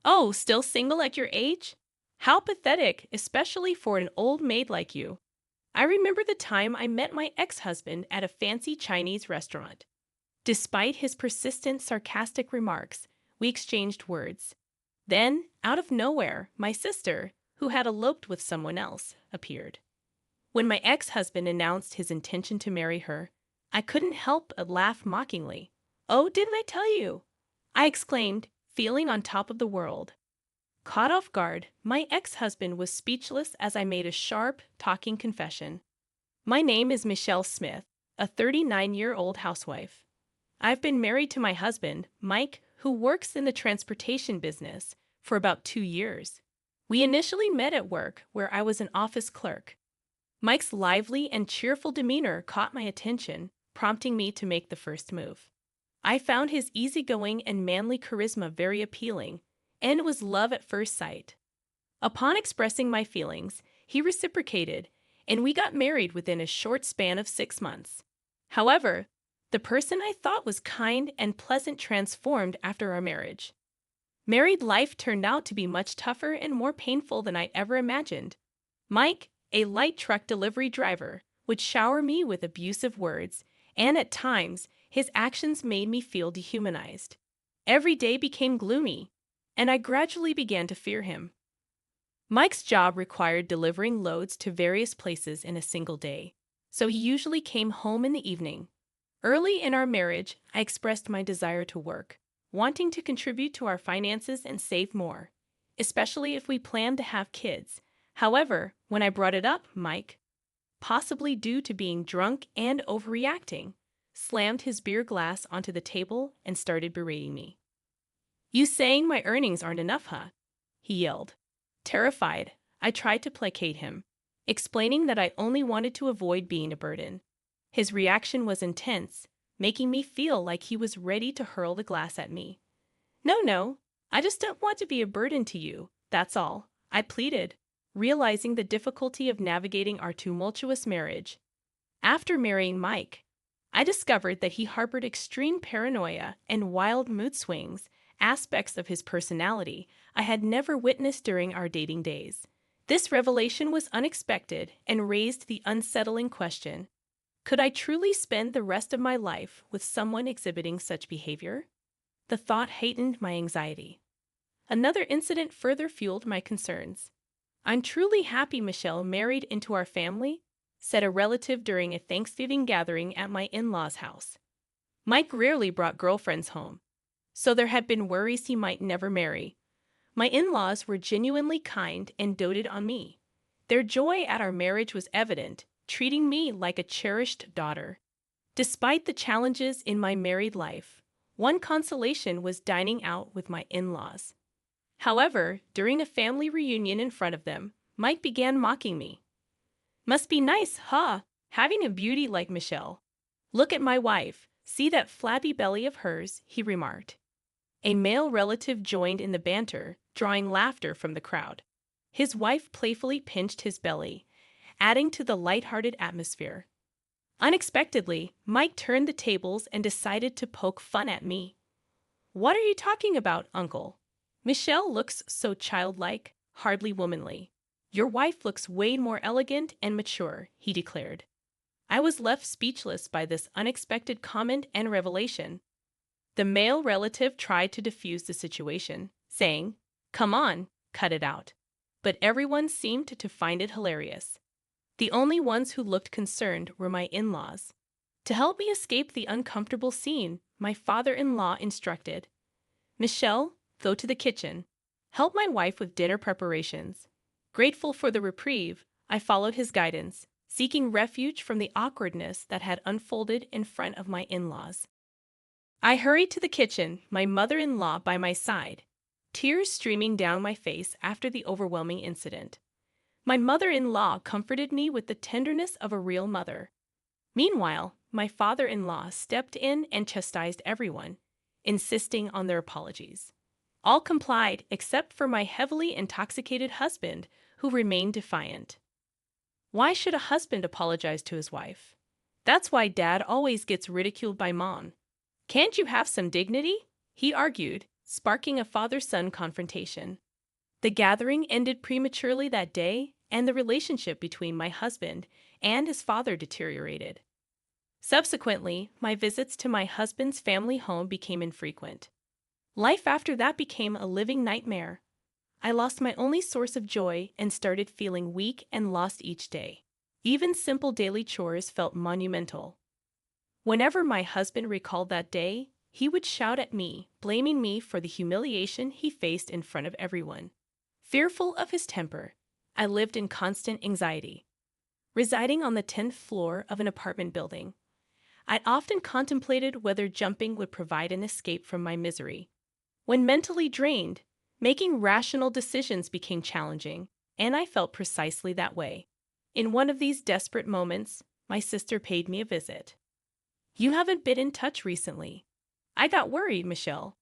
Oh, still single at your age? How pathetic, especially for an old maid like you. I remember the time I met my ex-husband at a fancy Chinese restaurant. Despite his persistent sarcastic remarks, we exchanged words. Then, out of nowhere, my sister, who had eloped with someone else, appeared. When my ex-husband announced his intention to marry her, I couldn't help but laugh mockingly. "Oh, didn't I tell you?" I exclaimed, feeling on top of the world. Caught off guard, my ex-husband was speechless as I made a sharp, talking confession. My name is Michelle Smith, a 39-year-old housewife. I've been married to my husband, Mike, who works in the transportation business, for about 2 years. We initially met at work, where I was an office clerk. Mike's lively and cheerful demeanor caught my attention, prompting me to make the first move. I found his easygoing and manly charisma very appealing, and it was love at first sight. Upon expressing my feelings, he reciprocated, and we got married within a short span of 6 months. However, the person I thought was kind and pleasant transformed after our marriage. Married life turned out to be much tougher and more painful than I ever imagined. Mike, a light truck delivery driver, would shower me with abusive words, and at times, his actions made me feel dehumanized. Every day became gloomy, and I gradually began to fear him. Mike's job required delivering loads to various places in a single day, so he usually came home in the evening. Early in our marriage, I expressed my desire to work, wanting to contribute to our finances and save more, especially if we planned to have kids. However, when I brought it up, Mike, possibly due to being drunk and overreacting, slammed his beer glass onto the table and started berating me. "You saying my earnings aren't enough, huh?" he yelled. Terrified, I tried to placate him, explaining that I only wanted to avoid being a burden. His reaction was intense, making me feel like he was ready to hurl the glass at me. No, I just don't want to be a burden to you, that's all," I pleaded, realizing the difficulty of navigating our tumultuous marriage. After marrying Mike, I discovered that he harbored extreme paranoia and wild mood swings, aspects of his personality I had never witnessed during our dating days. This revelation was unexpected and raised the unsettling question: could I truly spend the rest of my life with someone exhibiting such behavior? The thought heightened my anxiety. Another incident further fueled my concerns. "I'm truly happy Michelle married into our family," said a relative during a Thanksgiving gathering at my in-laws' house. Mike rarely brought girlfriends home, so there had been worries he might never marry. My in-laws were genuinely kind and doted on me. Their joy at our marriage was evident, treating me like a cherished daughter. Despite the challenges in my married life, one consolation was dining out with my in-laws. However, during a family reunion in front of them, Mike began mocking me. "Must be nice, huh? Having a beauty like Michelle. Look at my wife. See that flabby belly of hers," he remarked. A male relative joined in the banter, drawing laughter from the crowd. His wife playfully pinched his belly, adding to the light-hearted atmosphere. Unexpectedly, Mike turned the tables and decided to poke fun at me. "What are you talking about, uncle? Michelle looks so childlike, hardly womanly. Your wife looks way more elegant and mature," he declared. I was left speechless by this unexpected comment and revelation. The male relative tried to defuse the situation, saying, "Come on, cut it out." But everyone seemed to find it hilarious. The only ones who looked concerned were my in-laws. To help me escape the uncomfortable scene, my father-in-law instructed, "Michelle, go to the kitchen. Help my wife with dinner preparations." Grateful for the reprieve, I followed his guidance, seeking refuge from the awkwardness that had unfolded in front of my in-laws. I hurried to the kitchen, my mother-in-law by my side, tears streaming down my face after the overwhelming incident. My mother-in-law comforted me with the tenderness of a real mother. Meanwhile, my father-in-law stepped in and chastised everyone, insisting on their apologies. All complied except for my heavily intoxicated husband, who remained defiant. Why should a husband apologize to his wife? That's why Dad always gets ridiculed by Mom. Can't you have some dignity? He argued, sparking a father-son confrontation. The gathering ended prematurely that day, and the relationship between my husband and his father deteriorated. Subsequently, my visits to my husband's family home became infrequent. Life after that became a living nightmare. I lost my only source of joy and started feeling weak and lost each day. Even simple daily chores felt monumental. Whenever my husband recalled that day, he would shout at me, blaming me for the humiliation he faced in front of everyone. Fearful of his temper, I lived in constant anxiety. Residing on the 10th floor of an apartment building, I'd often contemplated whether jumping would provide an escape from my misery. When mentally drained, making rational decisions became challenging, and I felt precisely that way. In one of these desperate moments, my sister paid me a visit. "You haven't been in touch recently." I got worried, Michelle.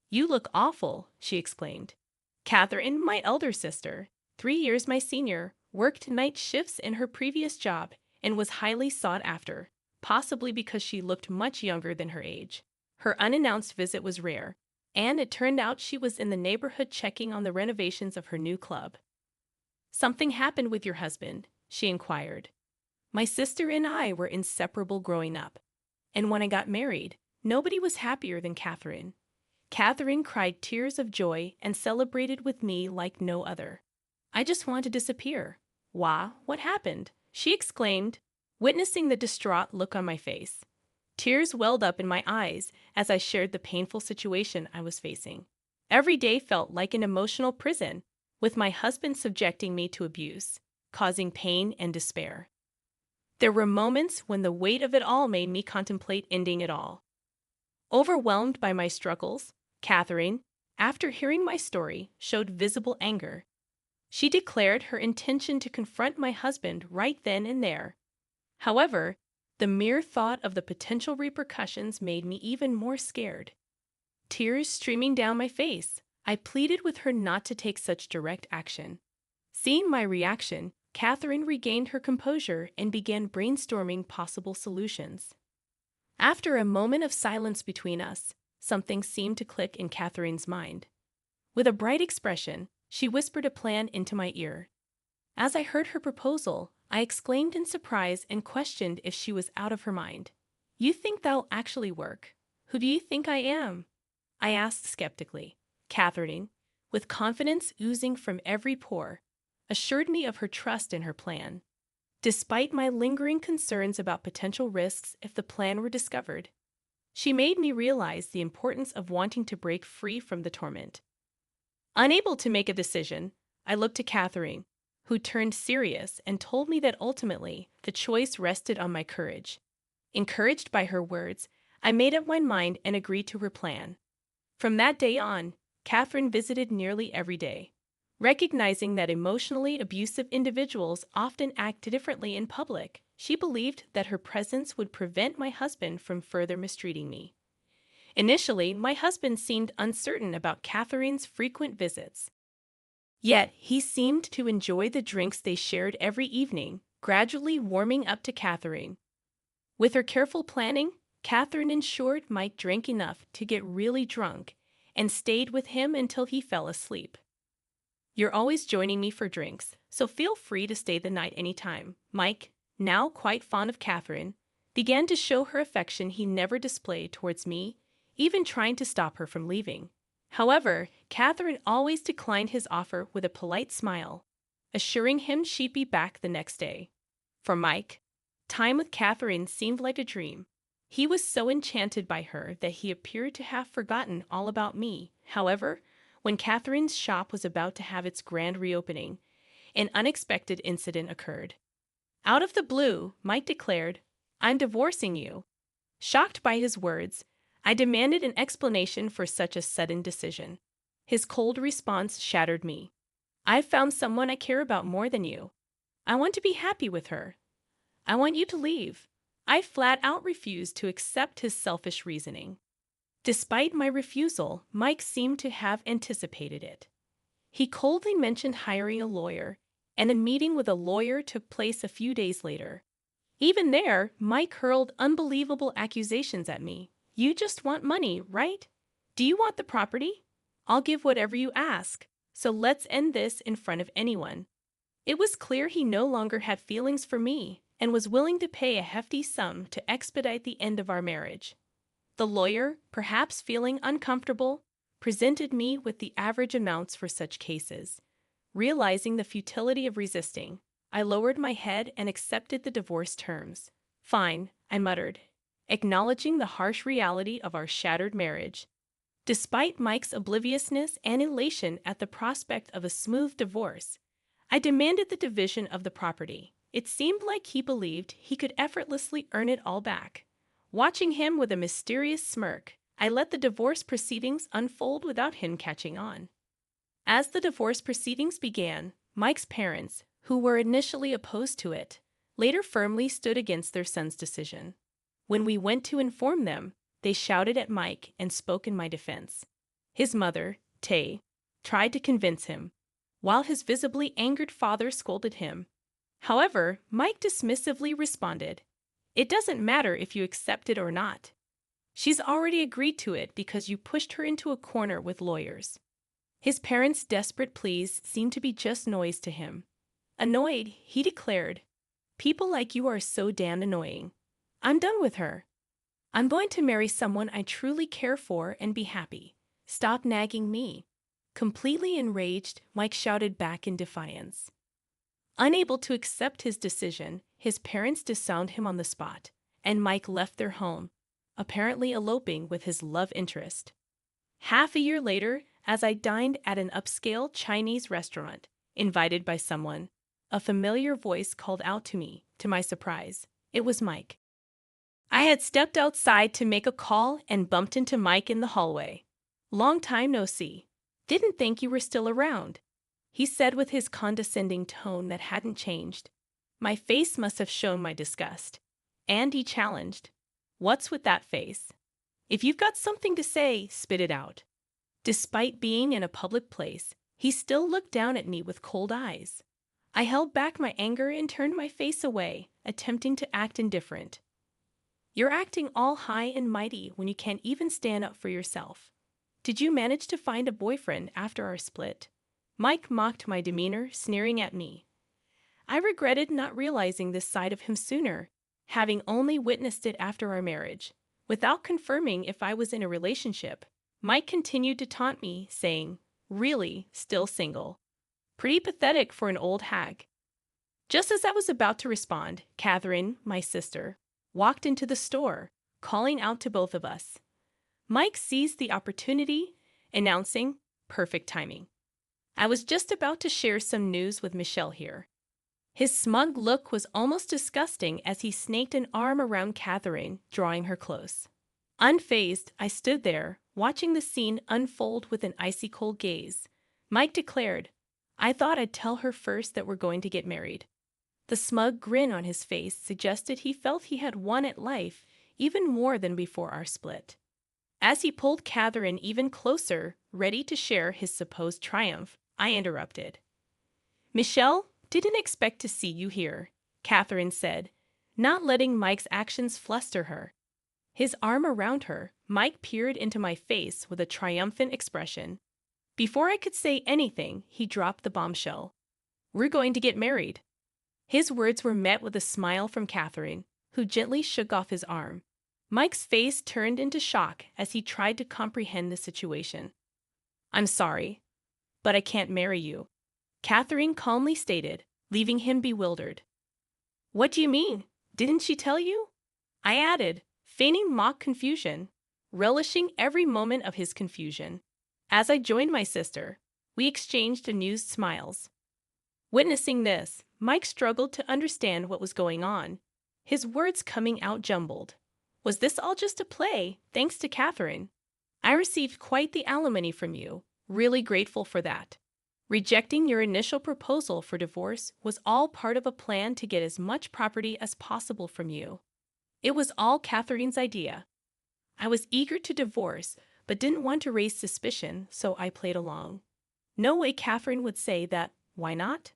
"You look awful," she exclaimed. Catherine, my elder sister, 3 years my senior, worked night shifts in her previous job and was highly sought after, possibly because she looked much younger than her age. Her unannounced visit was rare, and it turned out she was in the neighborhood checking on the renovations of her new club. "Something happened with your husband?" she inquired. My sister and I were inseparable growing up, and when I got married, nobody was happier than Catherine. Catherine cried tears of joy and celebrated with me like no other. "I just want to disappear." "Wah, what happened?" she exclaimed, witnessing the distraught look on my face. Tears welled up in my eyes as I shared the painful situation I was facing. Every day felt like an emotional prison, with my husband subjecting me to abuse, causing pain and despair. There were moments when the weight of it all made me contemplate ending it all. Overwhelmed by my struggles, Catherine, after hearing my story, showed visible anger. She declared her intention to confront my husband right then and there. However, the mere thought of the potential repercussions made me even more scared. Tears streaming down my face, I pleaded with her not to take such direct action. Seeing my reaction, Catherine regained her composure and began brainstorming possible solutions. After a moment of silence between us, something seemed to click in Catherine's mind. With a bright expression, she whispered a plan into my ear. As I heard her proposal, I exclaimed in surprise and questioned if she was out of her mind. "You think that'll actually work? Who do you think I am?" I asked skeptically. Catherine, with confidence oozing from every pore, assured me of her trust in her plan. Despite my lingering concerns about potential risks if the plan were discovered, she made me realize the importance of wanting to break free from the torment. Unable to make a decision, I looked to Catherine, who turned serious and told me that ultimately the choice rested on my courage. Encouraged by her words, I made up my mind and agreed to her plan. From that day on, Catherine visited nearly every day. Recognizing that emotionally abusive individuals often act differently in public, she believed that her presence would prevent my husband from further mistreating me. Initially, my husband seemed uncertain about Catherine's frequent visits. Yet, he seemed to enjoy the drinks they shared every evening, gradually warming up to Catherine. With her careful planning, Catherine ensured Mike drank enough to get really drunk and stayed with him until he fell asleep. "You're always joining me for drinks, so feel free to stay the night anytime." Mike, now quite fond of Catherine, began to show her affection he never displayed towards me, even trying to stop her from leaving. However, Catherine always declined his offer with a polite smile, assuring him she'd be back the next day. For Mike, time with Catherine seemed like a dream. He was so enchanted by her that he appeared to have forgotten all about me. However, when Catherine's shop was about to have its grand reopening, an unexpected incident occurred. Out of the blue, Mike declared, "I'm divorcing you." Shocked by his words, I demanded an explanation for such a sudden decision. His cold response shattered me. "I've found someone I care about more than you. I want to be happy with her. I want you to leave." I flat out refused to accept his selfish reasoning. Despite my refusal, Mike seemed to have anticipated it. He coldly mentioned hiring a lawyer, and a meeting with a lawyer took place a few days later. Even there, Mike hurled unbelievable accusations at me. "You just want money, right? Do you want the property? I'll give whatever you ask, so let's end this in front of anyone." It was clear he no longer had feelings for me and was willing to pay a hefty sum to expedite the end of our marriage. The lawyer, perhaps feeling uncomfortable, presented me with the average amounts for such cases. Realizing the futility of resisting, I lowered my head and accepted the divorce terms. "Fine," I muttered, acknowledging the harsh reality of our shattered marriage. Despite Mike's obliviousness and elation at the prospect of a smooth divorce, I demanded the division of the property. It seemed like he believed he could effortlessly earn it all back. Watching him with a mysterious smirk, I let the divorce proceedings unfold without him catching on. As the divorce proceedings began, Mike's parents, who were initially opposed to it, later firmly stood against their son's decision. When we went to inform them, they shouted at Mike and spoke in my defense. His mother, Tay, tried to convince him, while his visibly angered father scolded him. However, Mike dismissively responded, "It doesn't matter if you accept it or not. She's already agreed to it because you pushed her into a corner with lawyers." His parents' desperate pleas seemed to be just noise to him. Annoyed, he declared, "People like you are so damn annoying. I'm done with her. I'm going to marry someone I truly care for and be happy. Stop nagging me." Completely enraged, Mike shouted back in defiance. Unable to accept his decision, his parents disowned him on the spot, and Mike left their home, apparently eloping with his love interest. Half a year later, as I dined at an upscale Chinese restaurant, invited by someone, a familiar voice called out to me. To my surprise, it was Mike. I had stepped outside to make a call and bumped into Mike in the hallway. "Long time no see. Didn't think you were still around," he said with his condescending tone that hadn't changed. My face must have shown my disgust. And he challenged, "What's with that face? If you've got something to say, spit it out." Despite being in a public place, he still looked down at me with cold eyes. I held back my anger and turned my face away, attempting to act indifferent. "You're acting all high and mighty when you can't even stand up for yourself. Did you manage to find a boyfriend after our split?" Mike mocked my demeanor, sneering at me. I regretted not realizing this side of him sooner, having only witnessed it after our marriage. Without confirming if I was in a relationship, Mike continued to taunt me, saying, "Really, still single? Pretty pathetic for an old hag." Just as I was about to respond, Catherine, my sister, walked into the store, calling out to both of us. Mike seized the opportunity, announcing, "Perfect timing. I was just about to share some news with Michelle here." His smug look was almost disgusting as he snaked an arm around Catherine, drawing her close. Unfazed, I stood there, watching the scene unfold with an icy-cold gaze. Mike declared, "I thought I'd tell her first that we're going to get married." The smug grin on his face suggested he felt he had won at life even more than before our split. As he pulled Catherine even closer, ready to share his supposed triumph, I interrupted. "Michelle, didn't expect to see you here," Catherine said, not letting Mike's actions fluster her. His arm around her, Mike peered into my face with a triumphant expression. Before I could say anything, he dropped the bombshell. "We're going to get married." His words were met with a smile from Catherine, who gently shook off his arm. Mike's face turned into shock as he tried to comprehend the situation. "I'm sorry, but I can't marry you," Catherine calmly stated, leaving him bewildered. "What do you mean? Didn't she tell you?" I added, feigning mock confusion, relishing every moment of his confusion. As I joined my sister, we exchanged amused smiles. Witnessing this, Mike struggled to understand what was going on, his words coming out jumbled. "Was this all just a play, thanks to Catherine? I received quite the alimony from you, really grateful for that. Rejecting your initial proposal for divorce was all part of a plan to get as much property as possible from you. It was all Catherine's idea. I was eager to divorce, but didn't want to raise suspicion, so I played along. No way Catherine would say that, why not?"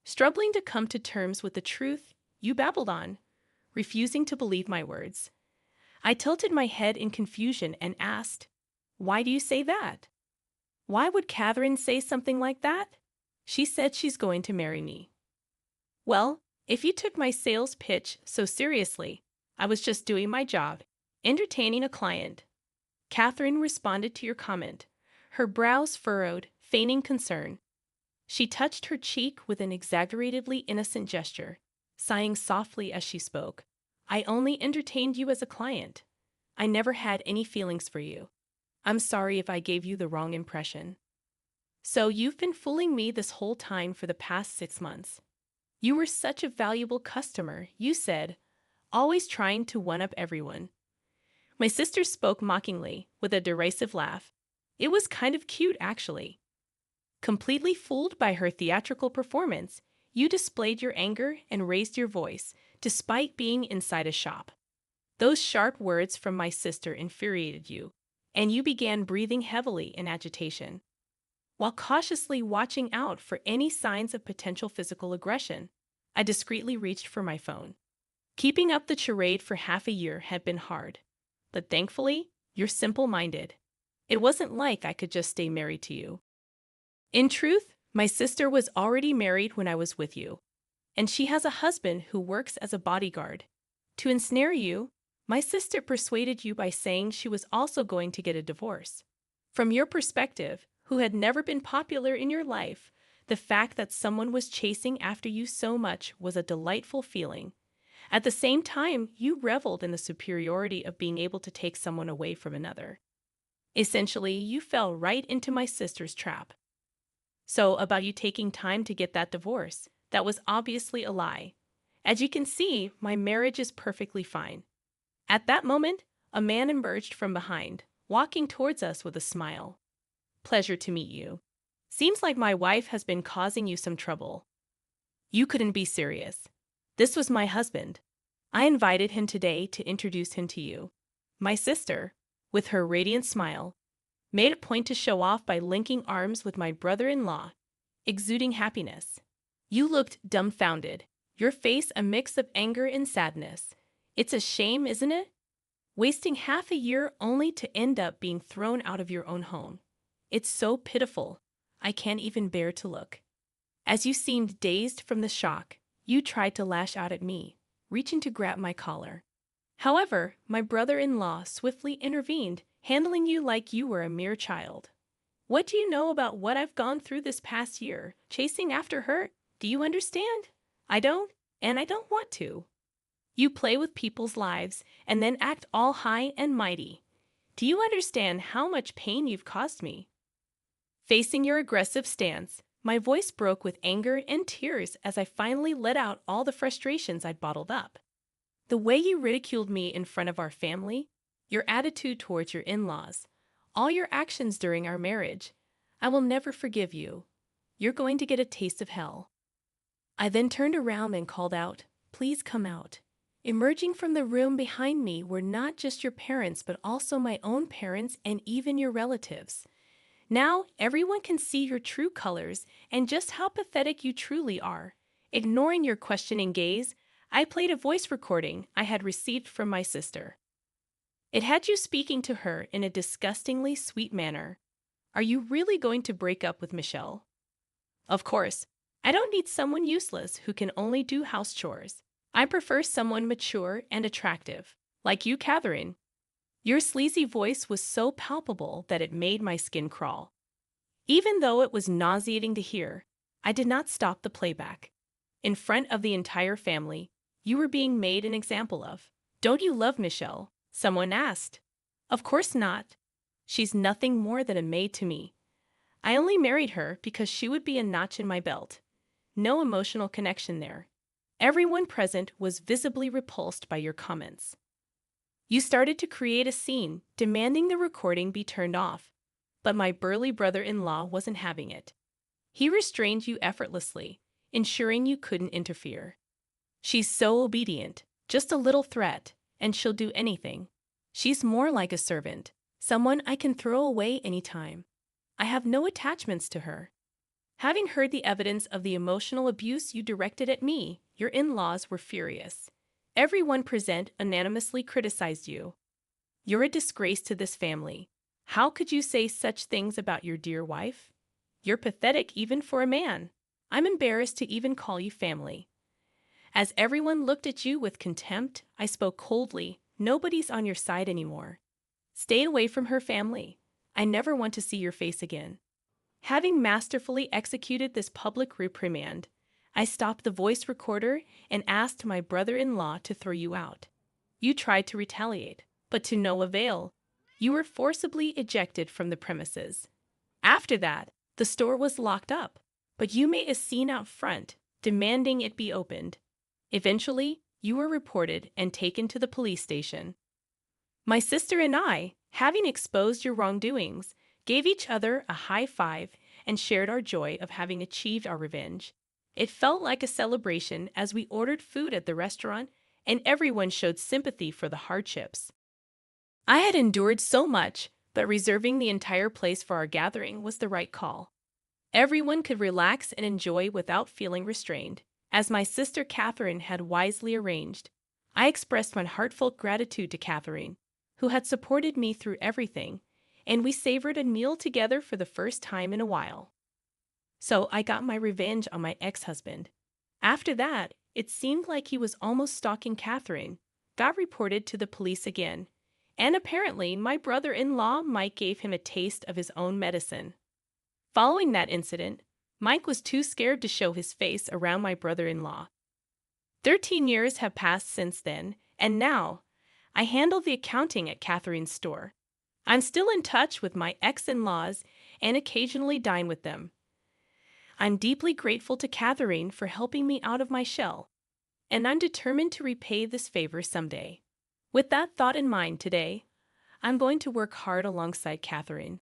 Struggling to come to terms with the truth, you babbled on, refusing to believe my words. I tilted my head in confusion and asked, "Why do you say that?" Why would Catherine say something like that? She said she's going to marry me. Well, if you took my sales pitch so seriously, I was just doing my job, entertaining a client. Catherine responded to your comment, her brows furrowed, feigning concern. She touched her cheek with an exaggeratedly innocent gesture, sighing softly as she spoke. I only entertained you as a client. I never had any feelings for you. I'm sorry if I gave you the wrong impression. So you've been fooling me this whole time for the past 6 months. You were such a valuable customer, you said, always trying to one-up everyone. My sister spoke mockingly, with a derisive laugh. It was kind of cute, actually. Completely fooled by her theatrical performance, you displayed your anger and raised your voice, despite being inside a shop. Those sharp words from my sister infuriated you, and you began breathing heavily in agitation. While cautiously watching out for any signs of potential physical aggression, I discreetly reached for my phone. Keeping up the charade for half a year had been hard, but thankfully, you're simple-minded. It wasn't like I could just stay married to you. In truth, my sister was already married when I was with you, and she has a husband who works as a bodyguard. To ensnare you, my sister persuaded you by saying she was also going to get a divorce. From your perspective, who had never been popular in your life, the fact that someone was chasing after you so much was a delightful feeling. At the same time, you reveled in the superiority of being able to take someone away from another. Essentially, you fell right into my sister's trap. So, about you taking time to get that divorce, that was obviously a lie. As you can see, my marriage is perfectly fine. At that moment, a man emerged from behind, walking towards us with a smile. Pleasure to meet you. Seems like my wife has been causing you some trouble. You couldn't be serious. This was my husband. I invited him today to introduce him to you. My sister, with her radiant smile, made a point to show off by linking arms with my brother-in-law, exuding happiness. You looked dumbfounded, your face a mix of anger and sadness. It's a shame, isn't it? Wasting half a year only to end up being thrown out of your own home. It's so pitiful, I can't even bear to look. As you seemed dazed from the shock, you tried to lash out at me, reaching to grab my collar. However, my brother-in-law swiftly intervened, handling you like you were a mere child. What do you know about what I've gone through this past year, chasing after her? Do you understand? I don't, and I don't want to. You play with people's lives and then act all high and mighty. Do you understand how much pain you've caused me? Facing your aggressive stance, my voice broke with anger and tears as I finally let out all the frustrations I'd bottled up. The way you ridiculed me in front of our family, your attitude towards your in-laws, all your actions during our marriage, I will never forgive you. You're going to get a taste of hell. I then turned around and called out, "Please come out." Emerging from the room behind me were not just your parents, but also my own parents and even your relatives. Now, everyone can see your true colors and just how pathetic you truly are. Ignoring your questioning gaze, I played a voice recording I had received from my sister. It had you speaking to her in a disgustingly sweet manner. Are you really going to break up with Michelle? Of course, I don't need someone useless who can only do house chores. I prefer someone mature and attractive, like you, Catherine. Your sleazy voice was so palpable that it made my skin crawl. Even though it was nauseating to hear, I did not stop the playback. In front of the entire family, you were being made an example of. Don't you love Michelle? Someone asked. Of course not. She's nothing more than a maid to me. I only married her because she would be a notch in my belt. No emotional connection there. Everyone present was visibly repulsed by your comments. You started to create a scene, demanding the recording be turned off. But my burly brother-in-law wasn't having it. He restrained you effortlessly, ensuring you couldn't interfere. She's so obedient, just a little threat, and she'll do anything. She's more like a servant, someone I can throw away anytime. I have no attachments to her. Having heard the evidence of the emotional abuse you directed at me, your in-laws were furious. Everyone present unanimously criticized you. You're a disgrace to this family. How could you say such things about your dear wife? You're pathetic even for a man. I'm embarrassed to even call you family. As everyone looked at you with contempt, I spoke coldly. Nobody's on your side anymore. Stay away from her family. I never want to see your face again. Having masterfully executed this public reprimand, I stopped the voice recorder and asked my brother-in-law to throw you out. You tried to retaliate, but to no avail. You were forcibly ejected from the premises. After that, the store was locked up, but you made a scene out front, demanding it be opened. Eventually, you were reported and taken to the police station. My sister and I, having exposed your wrongdoings, gave each other a high five and shared our joy of having achieved our revenge. It felt like a celebration as we ordered food at the restaurant and everyone showed sympathy for the hardships. I had endured so much, but reserving the entire place for our gathering was the right call. Everyone could relax and enjoy without feeling restrained, as my sister Catherine had wisely arranged. I expressed my heartfelt gratitude to Catherine, who had supported me through everything, and we savored a meal together for the first time in a while. So I got my revenge on my ex-husband. After that, it seemed like he was almost stalking Catherine, got reported to the police again, and apparently my brother-in-law Mike gave him a taste of his own medicine. Following that incident, Mike was too scared to show his face around my brother-in-law. 13 years have passed since then, and now, I handle the accounting at Catherine's store. I'm still in touch with my ex-in-laws and occasionally dine with them. I'm deeply grateful to Catherine for helping me out of my shell, and I'm determined to repay this favor someday. With that thought in mind today, I'm going to work hard alongside Catherine.